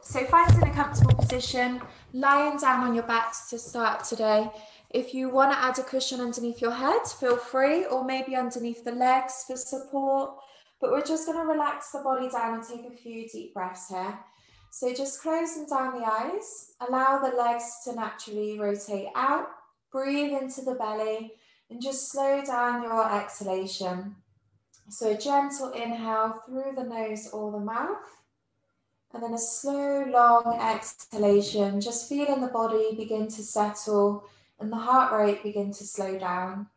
So find in a comfortable position, lying down on your backs to start today. If you want to add a cushion underneath your head, feel free, or maybe underneath the legs for support. But we're just going to relax the body down and take a few deep breaths here. So just closing down the eyes, allow the legs to naturally rotate out, breathe into the belly, and just slow down your exhalation. So a gentle inhale through the nose or the mouth. And then a slow, long exhalation, just feeling the body begin to settle and the heart rate begin to slow down.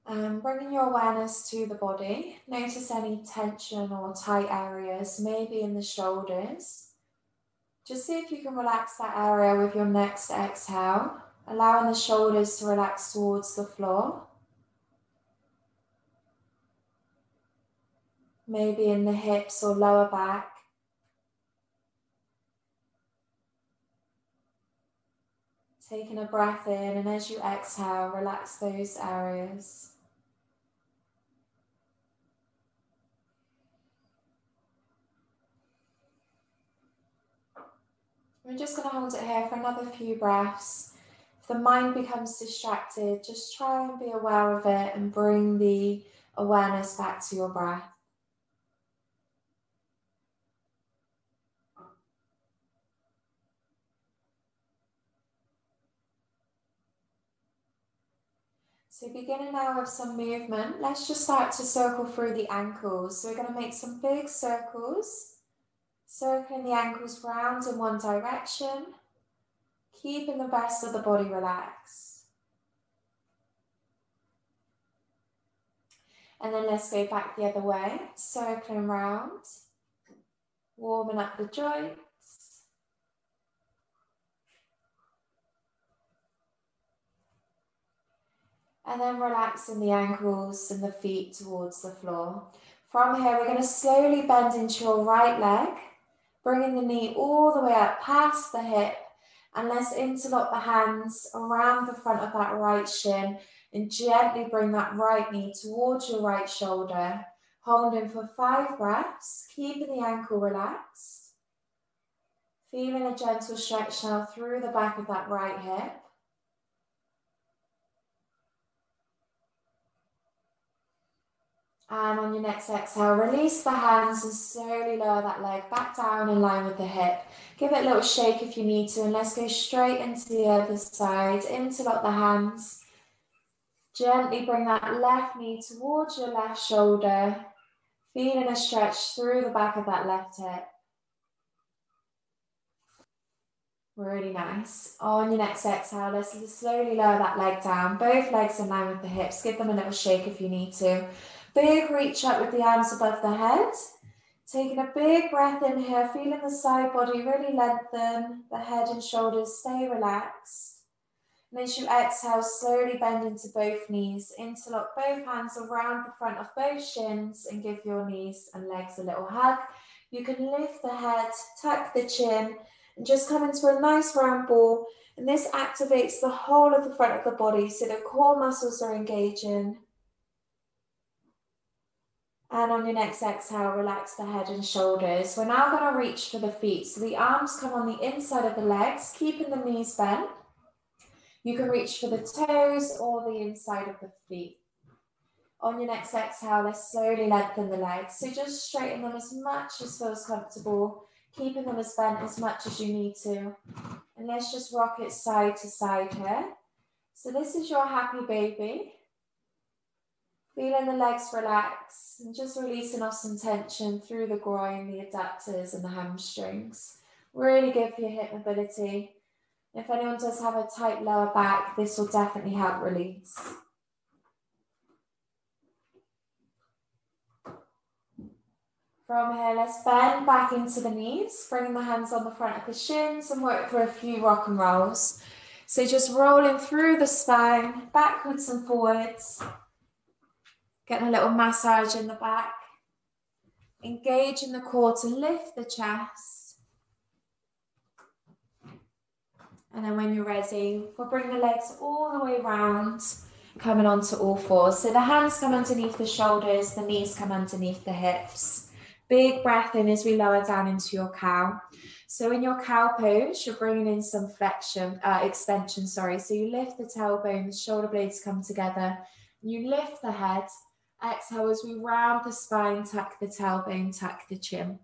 And bringing your awareness to the body, notice any tension or tight areas, maybe in the shoulders. Just see if you can relax that area with your next exhale, allowing the shoulders to relax towards the floor. Maybe in the hips or lower back. Taking a breath in, and as you exhale, relax those areas. We're just going to hold it here for another few breaths. If the mind becomes distracted, just try and be aware of it and bring the awareness back to your breath. So beginning now with some movement, let's just start to circle through the ankles. So we're going to make some big circles, circling the ankles round in one direction, keeping the rest of the body relaxed. And then let's go back the other way, circling round, warming up the joints. And then relaxing the ankles and the feet towards the floor. From here, we're going to slowly bend into your right leg, bringing the knee all the way up past the hip. And let's interlock the hands around the front of that right shin and gently bring that right knee towards your right shoulder. Holding for 5 breaths, keeping the ankle relaxed. Feeling a gentle stretch now through the back of that right hip. And on your next exhale, release the hands and slowly lower that leg back down in line with the hip. Give it a little shake if you need to, and let's go straight into the other side. Interlock the hands. Gently bring that left knee towards your left shoulder. Feeling a stretch through the back of that left hip. Really nice. On your next exhale, let's slowly lower that leg down. Both legs in line with the hips. Give them a little shake if you need to. Big reach up with the arms above the head. Taking a big breath in here, feeling the side body really lengthen, the head and shoulders stay relaxed. And as you exhale, slowly bend into both knees. Interlock both hands around the front of both shins and give your knees and legs a little hug. You can lift the head, tuck the chin, and just come into a nice round ball. And this activates the whole of the front of the body, so the core muscles are engaging. And on your next exhale, relax the head and shoulders. We're now going to reach for the feet. So the arms come on the inside of the legs, keeping the knees bent. You can reach for the toes or the inside of the feet. On your next exhale, let's slowly lengthen the legs. So just straighten them as much as feels comfortable, keeping them as bent as much as you need to. And let's just rock it side to side here. So this is your happy baby. Feeling the legs relax and just releasing off some tension through the groin, the adductors and the hamstrings. Really good for your hip mobility. If anyone does have a tight lower back, this will definitely help release. From here, let's bend back into the knees, bringing the hands on the front of the shins and work for a few rock and rolls. So just rolling through the spine, backwards and forwards. Getting a little massage in the back. Engage in the core to lift the chest. And then when you're ready, we'll bring the legs all the way round, coming onto all fours. So the hands come underneath the shoulders, the knees come underneath the hips. Big breath in as we lower down into your cow. So in your cow pose, you're bringing in some extension. So you lift the tailbone, the shoulder blades come together. You lift the head. Exhale as we round the spine, tuck the tailbone, tuck the chin.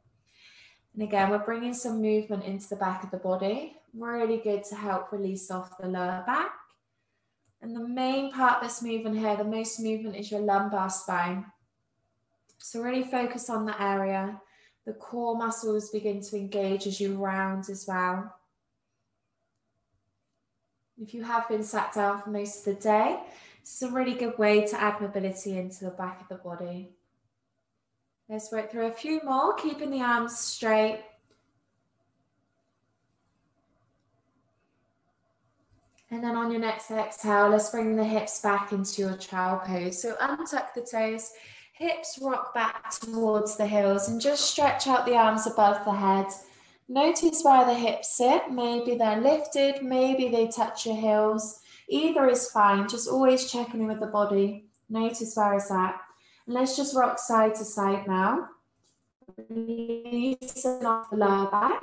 And again, we're bringing some movement into the back of the body. Really good to help release off the lower back. And the main part that's moving here, the most movement, is your lumbar spine. So really focus on that area. The core muscles begin to engage as you round as well. If you have been sat down for most of the day, this is a really good way to add mobility into the back of the body. Let's work through a few more, keeping the arms straight. And then on your next exhale, let's bring the hips back into your child pose. So untuck the toes, hips rock back towards the heels, and just stretch out the arms above the head. Notice where the hips sit. Maybe they're lifted, maybe they touch your heels. Either is fine, just always checking in with the body. Notice where it's at. And let's just rock side to side now. Releasing off the lower back.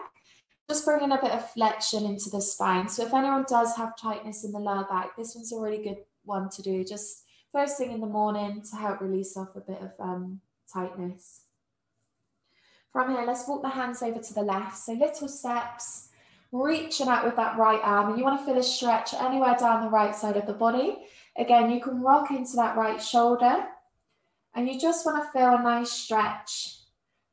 Just bringing a bit of flexion into the spine. So if anyone does have tightness in the lower back, this one's a really good one to do. Just first thing in the morning to help release off a bit of tightness. From here, let's walk the hands over to the left. So little steps, reaching out with that right arm. And you want to feel a stretch anywhere down the right side of the body. Again, you can rock into that right shoulder. And you just want to feel a nice stretch,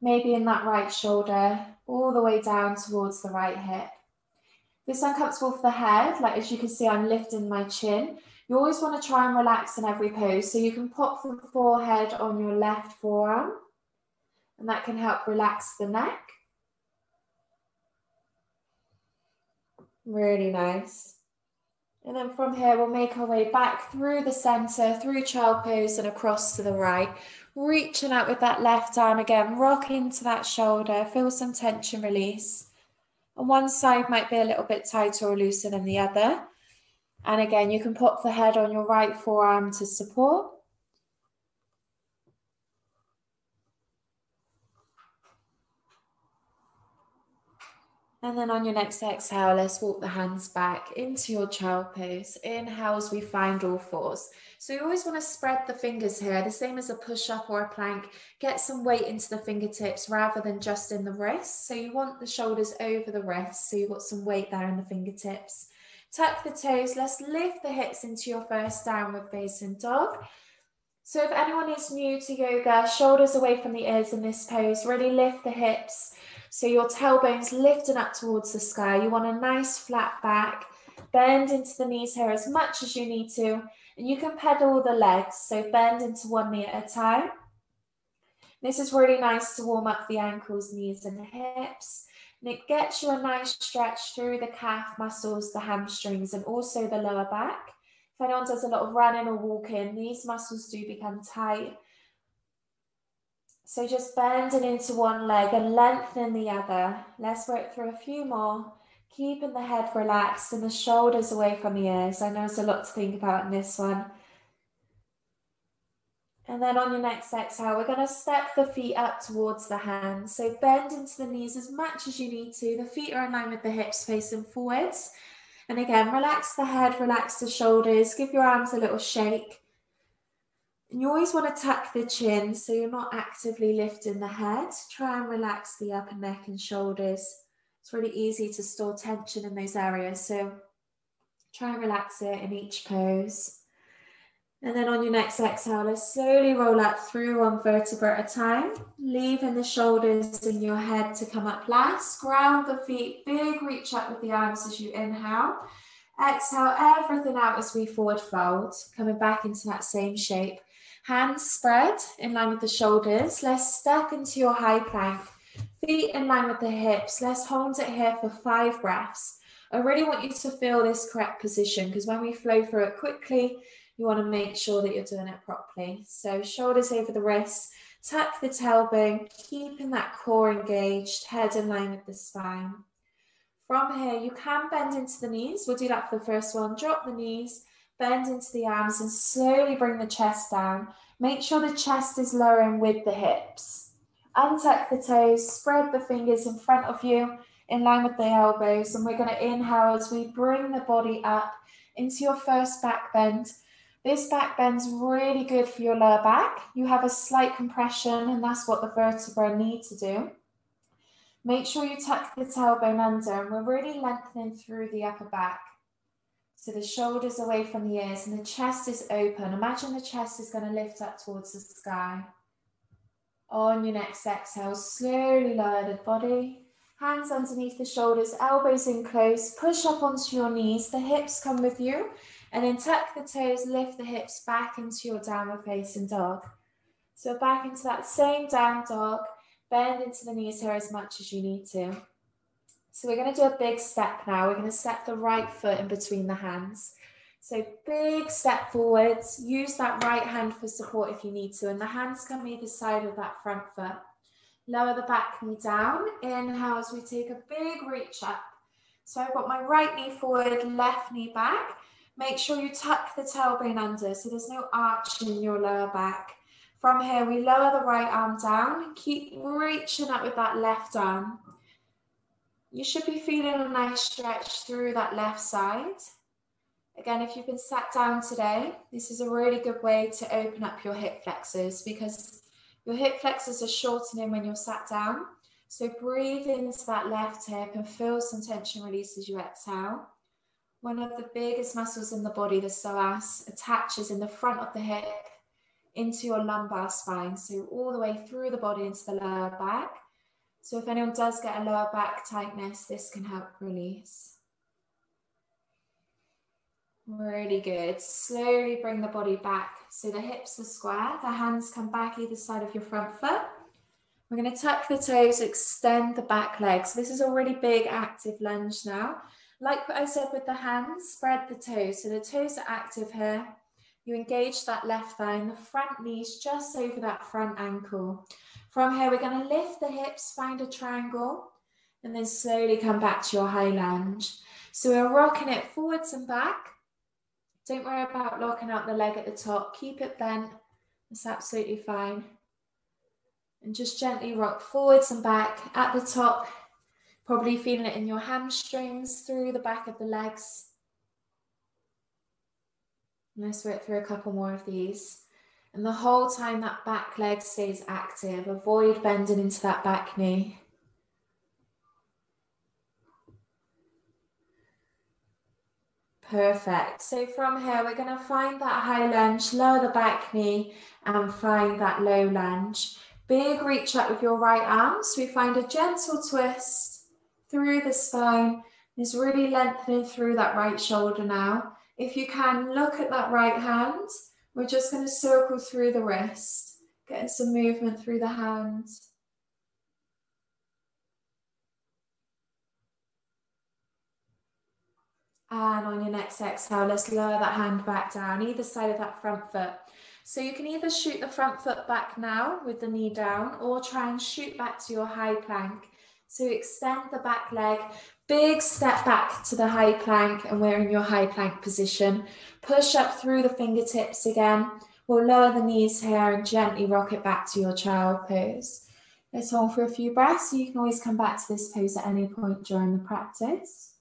maybe in that right shoulder, all the way down towards the right hip. If it's uncomfortable for the head, like as you can see, I'm lifting my chin. You always want to try and relax in every pose. So you can pop the forehead on your left forearm, and that can help relax the neck. Really nice. And then from here, we'll make our way back through the center, through child pose and across to the right. Reaching out with that left arm again, rock into that shoulder, feel some tension release. And one side might be a little bit tighter or looser than the other. And again, you can pop the head on your right forearm to support. And then on your next exhale, let's walk the hands back into your child pose. Inhale as we find all fours. So you always want to spread the fingers here, the same as a push-up or a plank. Get some weight into the fingertips rather than just in the wrists. So you want the shoulders over the wrists, so you've got some weight there in the fingertips. Tuck the toes. Let's lift the hips into your first downward facing dog. So if anyone is new to yoga, shoulders away from the ears in this pose. Really lift the hips. So your tailbone's lifting up towards the sky. You want a nice flat back. Bend into the knees here as much as you need to. And you can pedal the legs. So bend into one knee at a time. This is really nice to warm up the ankles, knees and hips. And it gets you a nice stretch through the calf muscles, the hamstrings, and also the lower back. If anyone does a lot of running or walking, these muscles do become tight. So just bending into one leg and lengthening the other. Let's work through a few more. Keeping the head relaxed and the shoulders away from the ears. I know it's a lot to think about in this one. And then on your next exhale, we're going to step the feet up towards the hands. So bend into the knees as much as you need to. The feet are in line with the hips facing forwards. And again, relax the head, relax the shoulders. Give your arms a little shake. And you always want to tuck the chin so you're not actively lifting the head. Try and relax the upper neck and shoulders. It's really easy to store tension in those areas. So try and relax it in each pose. And then on your next exhale, let's slowly roll up through one vertebra at a time, leaving the shoulders and your head to come up last. Ground the feet, big reach up with the arms as you inhale. Exhale everything out as we forward fold, coming back into that same shape. Hands spread in line with the shoulders. Let's step into your high plank. Feet in line with the hips. Let's hold it here for 5 breaths. I really want you to feel this correct position because when we flow through it quickly, you want to make sure that you're doing it properly. So shoulders over the wrists, tuck the tailbone, keeping that core engaged, head in line with the spine. From here, you can bend into the knees. We'll do that for the first one. Drop the knees, bend into the arms, and slowly bring the chest down. Make sure the chest is lowering with the hips. Untuck the toes, spread the fingers in front of you, in line with the elbows, and we're going to inhale as we bring the body up into your first back bend. This back bend's really good for your lower back. You have a slight compression, and that's what the vertebrae need to do. Make sure you tuck the tailbone under, and we're really lengthening through the upper back. So the shoulders away from the ears, and the chest is open. Imagine the chest is going to lift up towards the sky. On your next exhale, slowly lower the body. Hands underneath the shoulders, elbows in close. Push up onto your knees. The hips come with you. And then tuck the toes, lift the hips back into your downward facing dog. So back into that same down dog. Bend into the knees here as much as you need to. So we're going to do a big step now. We're going to step the right foot in between the hands. So big step forwards. Use that right hand for support if you need to. And the hands come either side of that front foot. Lower the back knee down. Inhale as we take a big reach up. So I've got my right knee forward, left knee back. Make sure you tuck the tailbone under so there's no arch in your lower back. From here, we lower the right arm down. Keep reaching up with that left arm. You should be feeling a nice stretch through that left side. Again, if you've been sat down today, this is a really good way to open up your hip flexors because your hip flexors are shortening when you're sat down. So breathe into that left hip and feel some tension release as you exhale. One of the biggest muscles in the body, the psoas, attaches in the front of the hip into your lumbar spine. So all the way through the body into the lower back. So if anyone does get a lower back tightness, this can help release. Really good. Slowly bring the body back. So the hips are square, the hands come back either side of your front foot. We're going to tuck the toes, extend the back leg. So this is a really big active lunge now. Like what I said with the hands, spread the toes. So the toes are active here. You engage that left thigh and the front knees just over that front ankle. From here, we're going to lift the hips, find a triangle, and then slowly come back to your high lunge. So we're rocking it forwards and back. Don't worry about locking out the leg at the top. Keep it bent. That's absolutely fine. And just gently rock forwards and back at the top. Probably feeling it in your hamstrings, through the back of the legs. Let's work through a couple more of these. And the whole time that back leg stays active, avoid bending into that back knee. Perfect. So from here, we're going to find that high lunge, lower the back knee, and find that low lunge. Big reach up with your right arm. So we find a gentle twist through the spine. It's really lengthening through that right shoulder now. If you can, look at that right hand. We're just going to circle through the wrist, getting some movement through the hand. And on your next exhale, let's lower that hand back down, either side of that front foot. So you can either shoot the front foot back now with the knee down, or try and shoot back to your high plank. So extend the back leg, big step back to the high plank, and we're in your high plank position. Push up through the fingertips again. We'll lower the knees here and gently rock it back to your child pose. Let's hold for a few breaths. So you can always come back to this pose at any point during the practice.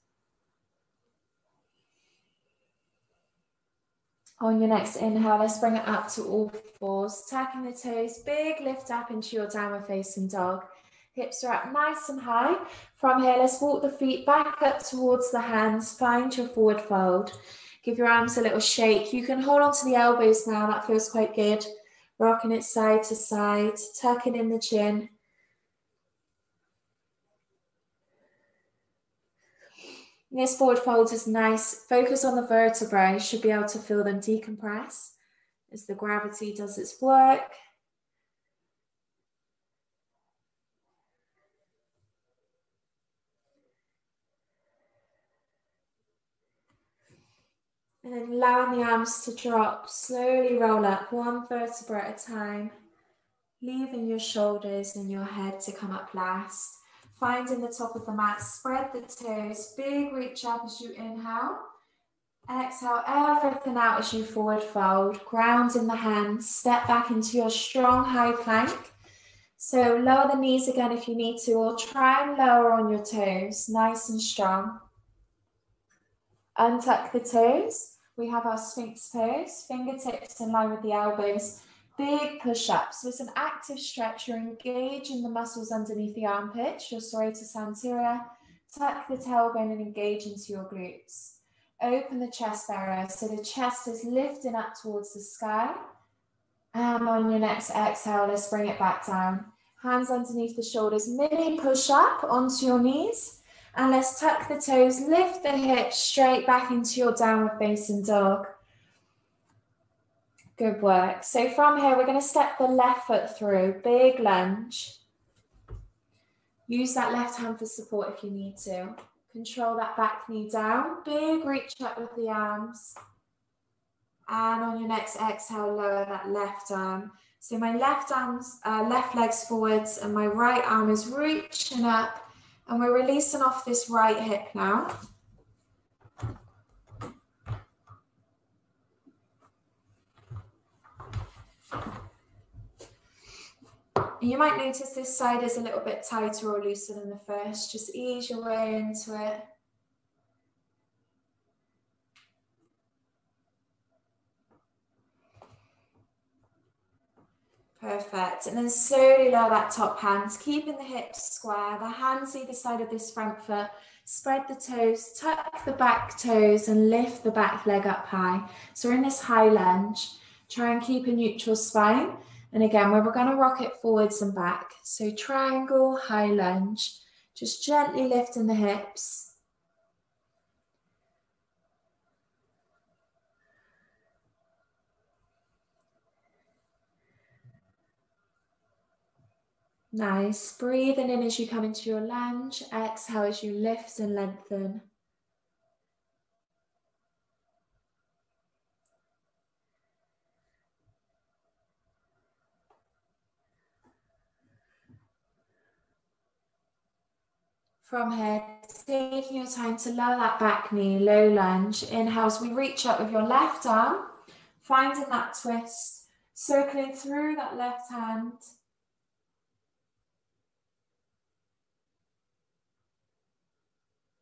On your next inhale, let's bring it up to all fours, tacking the toes, big lift up into your downward facing dog. Hips are up nice and high. From here, let's walk the feet back up towards the hands, find your forward fold. Give your arms a little shake. You can hold on to the elbows now, that feels quite good. Rocking it side to side, tucking in the chin. This forward fold is nice. Focus on the vertebrae. You should be able to feel them decompress as the gravity does its work. And then allowing the arms to drop, slowly roll up one vertebra at a time, leaving your shoulders and your head to come up last. Finding the top of the mat, spread the toes, big reach up as you inhale. Exhale everything out as you forward fold. Ground in the hands, step back into your strong high plank. So lower the knees again if you need to, or try and lower on your toes, nice and strong. Untuck the toes. We have our Sphinx pose, fingertips in line with the elbows. Big push-ups. So it's an active stretch. You're engaging the muscles underneath the armpits, your serratus anterior. Tuck the tailbone and engage into your glutes. Open the chest area. So the chest is lifting up towards the sky. And on your next exhale, let's bring it back down. Hands underneath the shoulders. Mini push-up onto your knees. And let's tuck the toes, lift the hips straight back into your downward facing dog. Good work. So from here, we're going to step the left foot through, big lunge. Use that left hand for support if you need to. Control that back knee down, big reach up with the arms. And on your next exhale, lower that left arm. So my left leg's forwards and my right arm is reaching up. And we're releasing off this right hip now. You might notice this side is a little bit tighter or looser than the first. Just ease your way into it. Perfect. And then slowly lower that top hand, keeping the hips square, the hands either side of this front foot. Spread the toes, tuck the back toes and lift the back leg up high. So we're in this high lunge. Try and keep a neutral spine. And again, we're going to rock it forwards and back. So triangle, high lunge. Just gently lifting the hips. Nice. Breathing in as you come into your lunge. Exhale as you lift and lengthen. From here, taking your time to lower that back knee, low lunge. Inhale as we reach up with your left arm, finding that twist, circling through that left hand.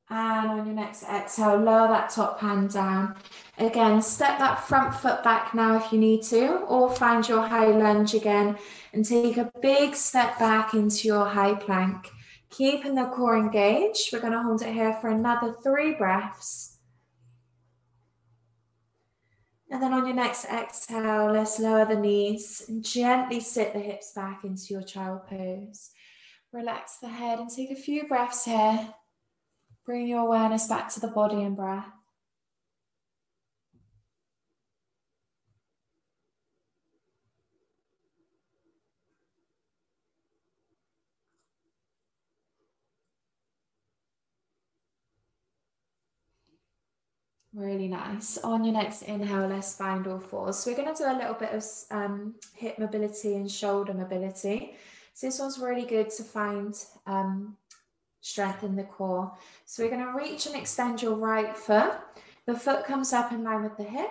And on your next exhale, lower that top hand down. Again, step that front foot back now if you need to, or find your high lunge again and take a big step back into your high plank. Keeping the core engaged. We're going to hold it here for another 3 breaths. And then on your next exhale, let's lower the knees and gently sit the hips back into your child pose. Relax the head and take a few breaths here. Bring your awareness back to the body and breath. Really nice. On your next inhale, let's find all fours. So we're going to do a little bit of hip mobility and shoulder mobility. So this one's really good to find strength in the core. So we're going to reach and extend your right foot. The foot comes up in line with the hip.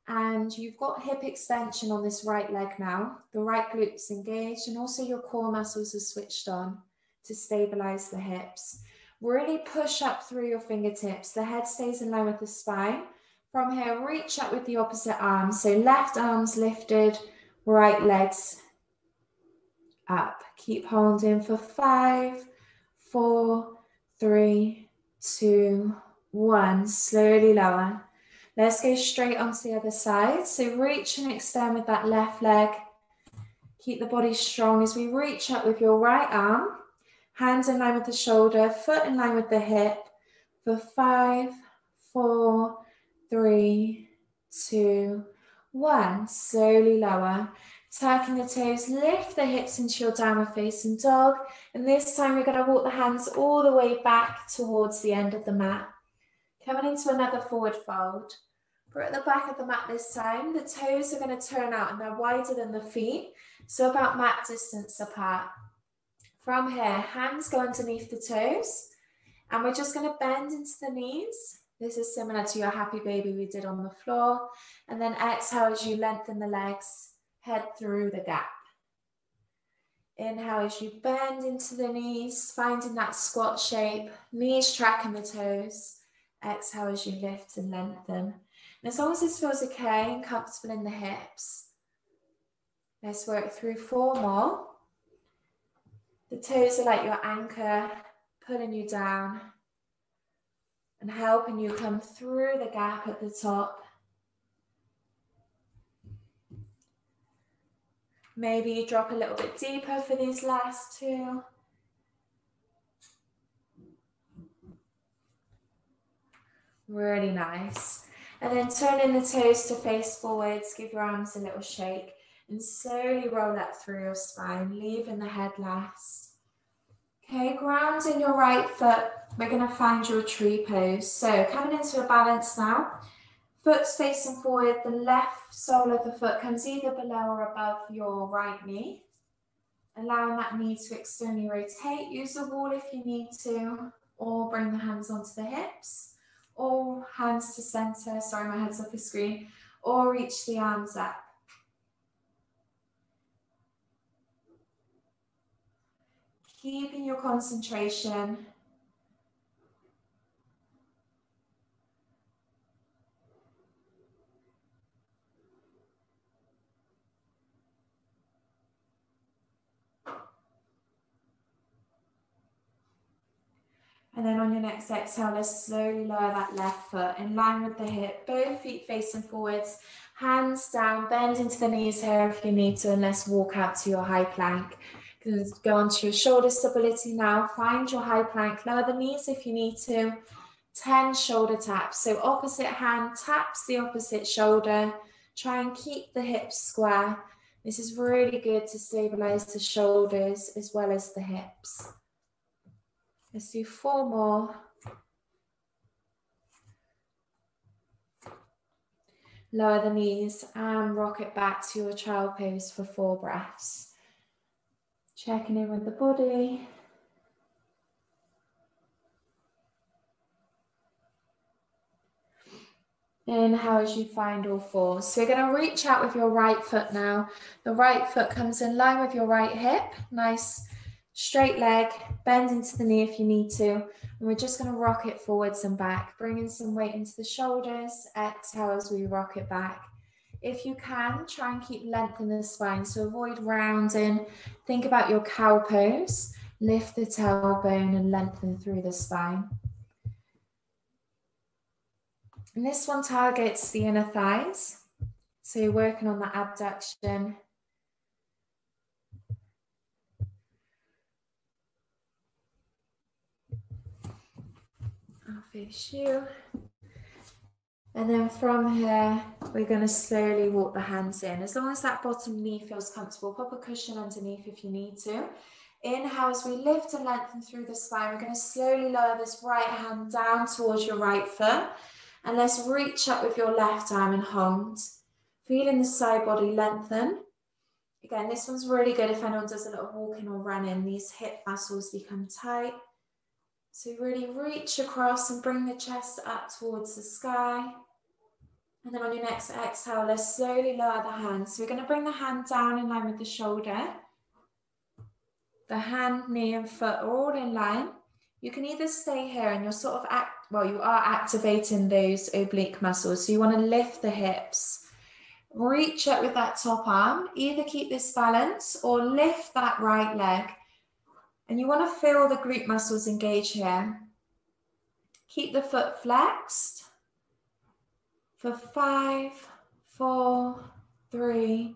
And you've got hip extension on this right leg now. The right glute's engaged and also your core muscles are switched on to stabilize the hips. Really push up through your fingertips. The head stays in line with the spine. From here, reach up with the opposite arm. So left arm's lifted, right leg's up. Keep holding for 5, 4, 3, 2, 1. Slowly lower. Let's go straight onto the other side. So reach and extend with that left leg. Keep the body strong as we reach up with your right arm. Hands in line with the shoulder, foot in line with the hip. For 5, 4, 3, 2, 1. Slowly lower. Tucking the toes, lift the hips into your downward facing dog. And this time we're going to walk the hands all the way back towards the end of the mat. Coming into another forward fold. We're at the back of the mat this time. The toes are going to turn out and they're wider than the feet. So about mat distance apart. From here, hands go underneath the toes, and we're just going to bend into the knees. This is similar to your happy baby we did on the floor. And then exhale as you lengthen the legs, head through the gap. Inhale as you bend into the knees, finding that squat shape, knees tracking the toes. Exhale as you lift and lengthen. And as long as this feels okay and comfortable in the hips, let's work through 4 more. The toes are like your anchor, pulling you down and helping you come through the gap at the top. Maybe you drop a little bit deeper for these last 2. Really nice. And then turning the toes to face forwards, give your arms a little shake and slowly roll up through your spine, leaving the head last. Okay, grounding your right foot, we're going to find your tree pose. So coming into a balance now, foot's facing forward, the left sole of the foot comes either below or above your right knee. Allowing that knee to externally rotate, use the wall if you need to, or bring the hands onto the hips, or hands to center, sorry my head's off the screen, or reach the arms up. Keeping your concentration. And then on your next exhale, let's slowly lower that left foot in line with the hip, both feet facing forwards, hands down, bend into the knees here if you need to, and let's walk out to your high plank. Go onto your shoulder stability now, find your high plank, lower the knees if you need to, 10 shoulder taps. So opposite hand taps the opposite shoulder, try and keep the hips square. This is really good to stabilize the shoulders as well as the hips. Let's do 4 more. Lower the knees and rock it back to your child pose for 4 breaths. Checking in with the body. Inhale as you find all 4. So we're going to reach out with your right foot now. The right foot comes in line with your right hip. Nice straight leg, bend into the knee if you need to. And we're just going to rock it forwards and back, bringing some weight into the shoulders. Exhale as we rock it back. If you can, try and keep length in the spine, so avoid rounding. Think about your cow pose. Lift the tailbone and lengthen through the spine. And this one targets the inner thighs. So you're working on that abduction. I'll face you. And then from here, we're going to slowly walk the hands in. As long as that bottom knee feels comfortable, pop a cushion underneath if you need to. Inhale as we lift and lengthen through the spine. We're going to slowly lower this right hand down towards your right foot. And let's reach up with your left arm and hold. Feeling the side body lengthen. Again, this one's really good if anyone does a little walking or running. These hip muscles become tight. So really reach across and bring the chest up towards the sky. And then on your next exhale, let's slowly lower the hands. So we're going to bring the hand down in line with the shoulder. The hand, knee and foot are all in line. You can either stay here and you're sort of, you are activating those oblique muscles. So you want to lift the hips. Reach up with that top arm. Either keep this balance or lift that right leg. And you want to feel the glute muscles engage here. Keep the foot flexed for 5, 4, 3,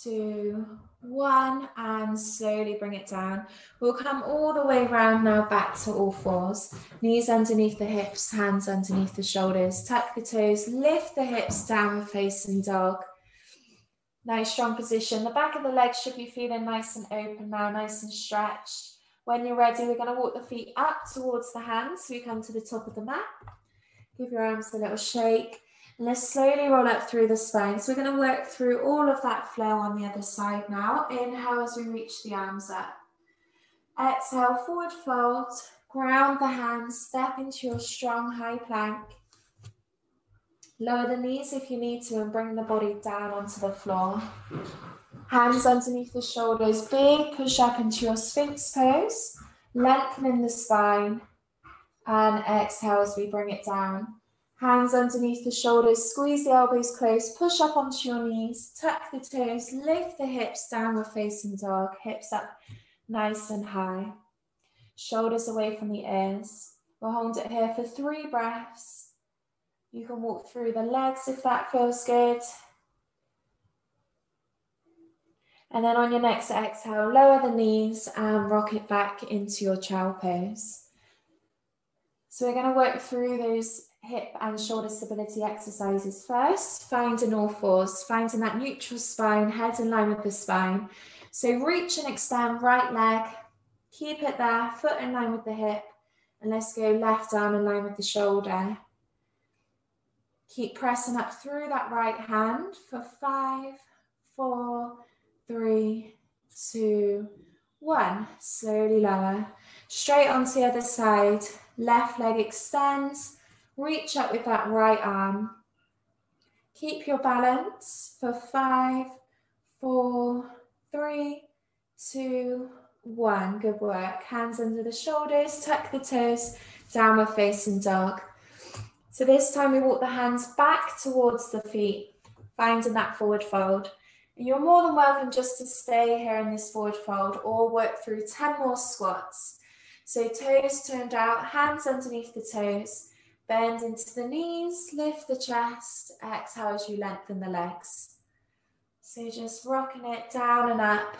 2, 1, and slowly bring it down. We'll come all the way around now back to all 4s. Knees underneath the hips, hands underneath the shoulders. Tuck the toes, lift the hips, downward facing dog. Nice strong position. The back of the legs should be feeling nice and open now, nice and stretched. When you're ready, we're going to walk the feet up towards the hands. So we come to the top of the mat. Give your arms a little shake. And let's slowly roll up through the spine. So we're going to work through all of that flow on the other side now. Inhale as we reach the arms up. Exhale, forward fold. Ground the hands, step into your strong high plank. Lower the knees if you need to and bring the body down onto the floor. Hands underneath the shoulders, big push up into your Sphinx pose. Lengthening the spine. And exhale as we bring it down. Hands underneath the shoulders, squeeze the elbows close, push up onto your knees, tuck the toes, lift the hips, downward facing dog, hips up nice and high. Shoulders away from the ears. We'll hold it here for 3 breaths. You can walk through the legs if that feels good. And then on your next exhale, lower the knees and rock it back into your child pose. So we're going to work through those hip and shoulder stability exercises first. Finding all fours, finding that neutral spine, head in line with the spine. So reach and extend right leg. Keep it there, foot in line with the hip. And let's go left arm in line with the shoulder. Keep pressing up through that right hand for 5, 4, 3, 2, 1. Slowly lower. Straight onto the other side. Left leg extends. Reach up with that right arm. Keep your balance for 5, 4, 3, 2, 1. Good work. Hands under the shoulders, tuck the toes, downward facing dog. So this time we walk the hands back towards the feet, finding that forward fold. And you're more than welcome just to stay here in this forward fold or work through 10 more squats. So toes turned out, hands underneath the toes, bend into the knees, lift the chest, exhale as you lengthen the legs. So just rocking it down and up.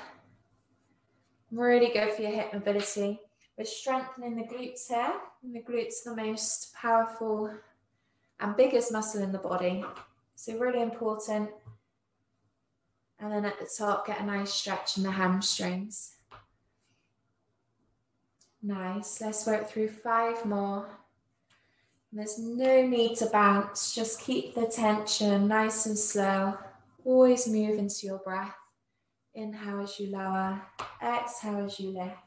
Really good for your hip mobility. We're strengthening the glutes here. And the glutes are the most powerful and biggest muscle in the body. So really important. And then at the top, get a nice stretch in the hamstrings. Nice. Let's work through 5 more. There's no need to bounce. Just keep the tension nice and slow. Always move into your breath. Inhale as you lower. Exhale as you lift.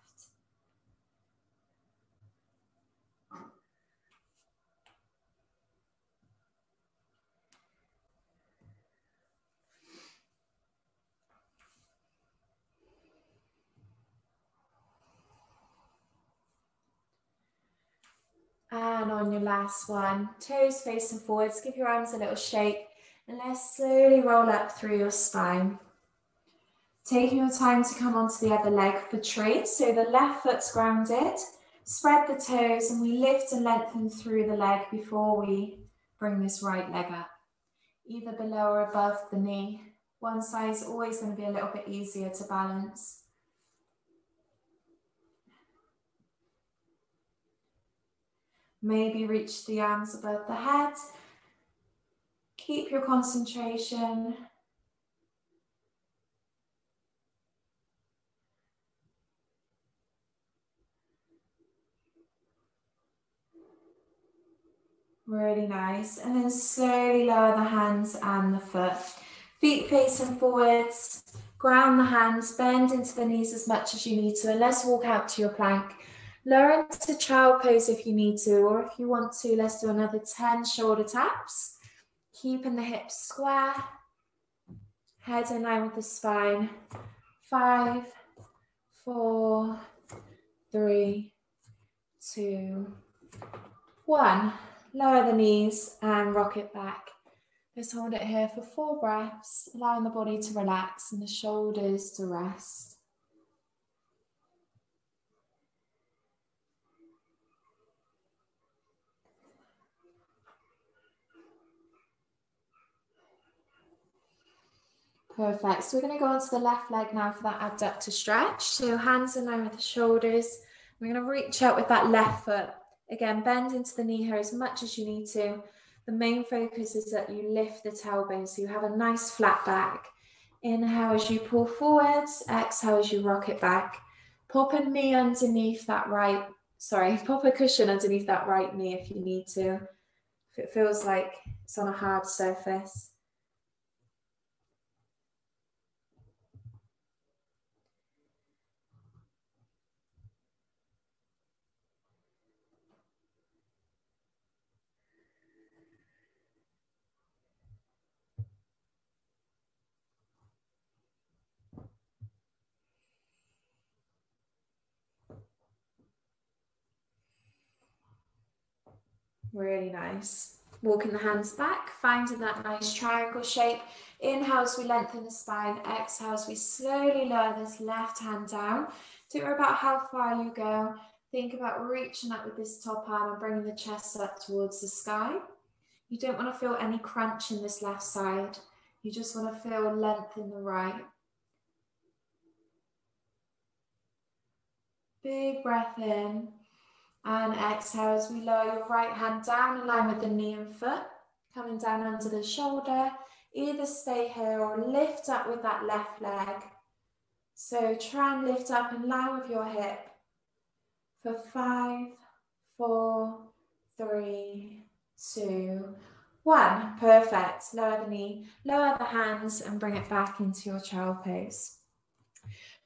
And on your last one, toes facing forwards, give your arms a little shake and let's slowly roll up through your spine. Taking your time to come onto the other leg for tree. So the left foot's grounded, spread the toes and we lift and lengthen through the leg before we bring this right leg up. Either below or above the knee. One side's always going to be a little bit easier to balance. Maybe reach the arms above the head. Keep your concentration. Really nice. And then slowly lower the hands and the foot. Feet facing forwards. Ground the hands. Bend into the knees as much as you need to. And let's walk out to your plank. Lower into child pose if you need to. Or if you want to, let's do another 10 shoulder taps. Keeping the hips square. Head in line with the spine. 5, 4, 3, 2, 1. Lower the knees and rock it back. Let's hold it here for 4 breaths, allowing the body to relax and the shoulders to rest. Perfect. So we're going to go onto the left leg now for that abductor stretch. So hands in line with the shoulders. We're going to reach out with that left foot. Again, bend into the knee here as much as you need to. The main focus is that you lift the tailbone so you have a nice flat back. Inhale as you pull forwards, exhale as you rock it back. Pop a knee underneath that pop a cushion underneath that right knee if you need to. If it feels like it's on a hard surface. Really nice. Walking the hands back, finding that nice triangle shape. Inhale as we lengthen the spine. Exhale as we slowly lower this left hand down. Don't worry about how far you go. Think about reaching up with this top arm and bringing the chest up towards the sky. You don't want to feel any crunch in this left side. You just want to feel length in the right. Big breath in. And exhale as we lower your right hand down in line with the knee and foot. Coming down under the shoulder. Either stay here or lift up with that left leg. So try and lift up in line with your hip. For 5, 4, 3, 2, 1. Perfect. Lower the knee, lower the hands and bring it back into your child pose.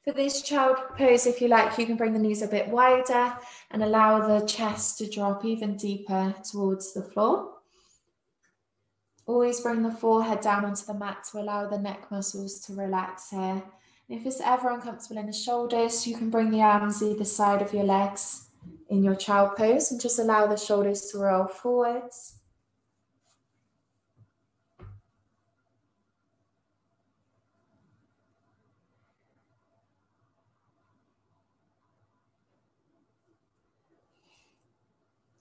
For this child pose, if you like, you can bring the knees a bit wider and allow the chest to drop even deeper towards the floor. Always bring the forehead down onto the mat to allow the neck muscles to relax here. If it's ever uncomfortable in the shoulders, you can bring the arms either side of your legs in your child pose and just allow the shoulders to roll forwards.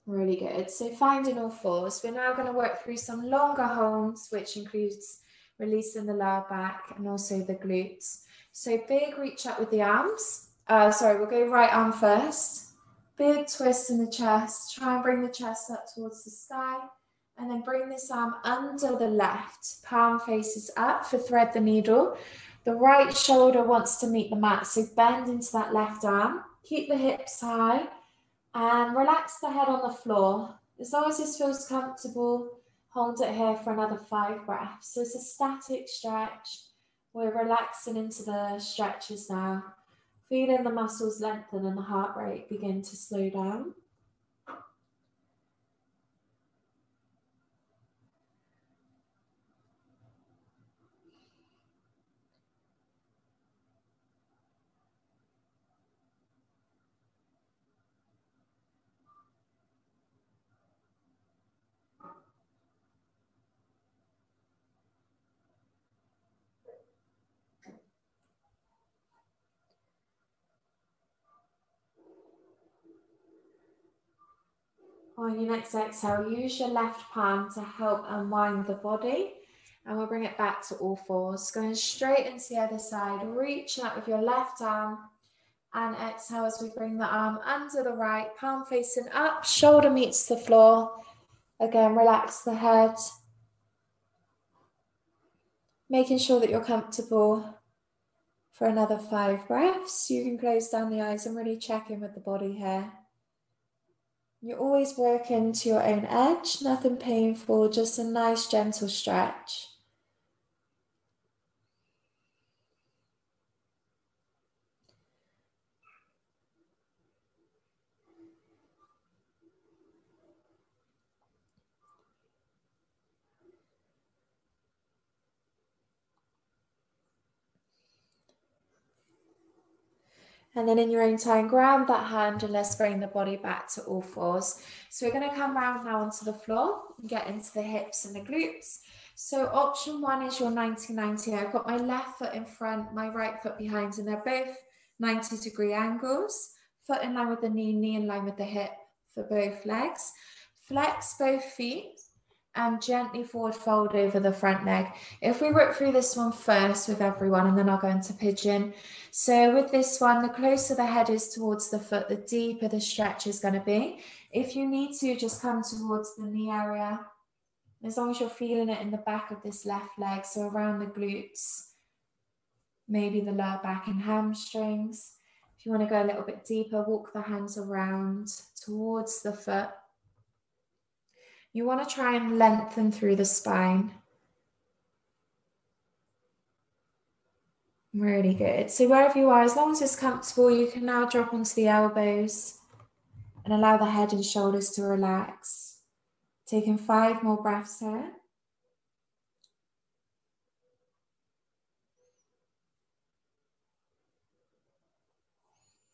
Really good. So finding all fours. We're now going to work through some longer holds, which includes releasing the lower back and also the glutes. So big reach up with the arms. We'll go right arm first. Big twist in the chest. Try and bring the chest up towards the sky. And then bring this arm under the left. Palm faces up for thread the needle. The right shoulder wants to meet the mat. So bend into that left arm. Keep the hips high. And relax the head on the floor. As long as this feels comfortable, hold it here for another 5 breaths. So it's a static stretch. We're relaxing into the stretches now. Feeling the muscles lengthen and the heart rate begin to slow down. On your next exhale, use your left palm to help unwind the body. And we'll bring it back to all fours. Going straight into the other side. Reach out with your left arm. And exhale as we bring the arm under the right. Palm facing up. Shoulder meets the floor. Again, relax the head. Making sure that you're comfortable for another 5 breaths. You can close down the eyes and really check in with the body here. You're always working to your own edge, nothing painful, just a nice gentle stretch. And then in your own time, grab that hand and let's bring the body back to all fours. So we're going to come round now onto the floor and get into the hips and the glutes. So option 1 is your 90-90. I've got my left foot in front, my right foot behind, and they're both 90-degree angles. Foot in line with the knee, knee in line with the hip for both legs. Flex both feet and gently forward fold over the front leg. If we work through this one first with everyone, and then I'll go into pigeon. So with this one, the closer the head is towards the foot, the deeper the stretch is going to be. If you need to, just come towards the knee area. As long as you're feeling it in the back of this left leg, so around the glutes, maybe the lower back and hamstrings. If you want to go a little bit deeper, walk the hands around towards the foot. You want to try and lengthen through the spine. Really good. So wherever you are, as long as it's comfortable, you can now drop onto the elbows and allow the head and shoulders to relax. Taking 5 more breaths here.